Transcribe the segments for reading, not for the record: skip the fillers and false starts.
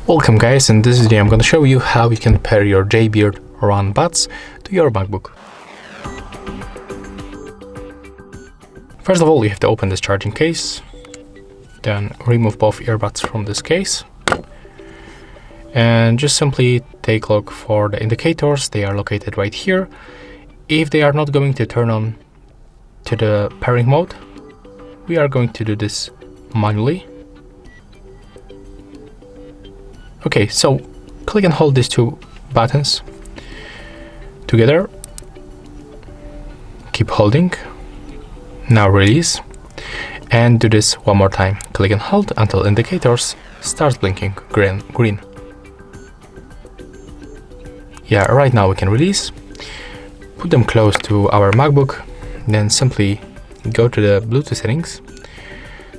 Welcome guys, in this video I'm going to show you how you can pair your Jaybird Run buds to your MacBook. First of all, you have to open this charging case, then remove both earbuds from this case, and just simply take a look for the indicators. They are located right here. If they are not going to turn on to the pairing mode, we are going to do this manually. Okay, so click and hold these two buttons together. Keep holding. Now release. And do this one more time. Click and hold until indicators start blinking green. Yeah, right now we can release. Put them close to our MacBook. Then simply go to the Bluetooth settings.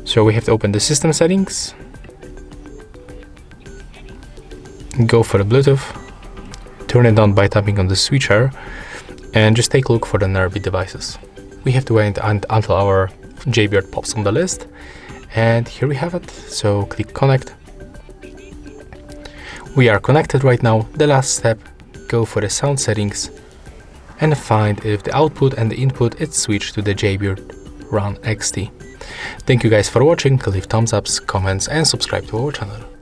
So we have to open the system settings. Go for the Bluetooth, turn it on by tapping on the switcher, and just take a look for the nearby devices. We have to wait until our Jaybird pops on the list, and here we have it. So click connect. We are connected right now. The last step, go for the sound settings and find if the output and the input is switched to the Jaybird Run XT. Thank you guys for watching. Leave thumbs ups, comments and subscribe to our channel.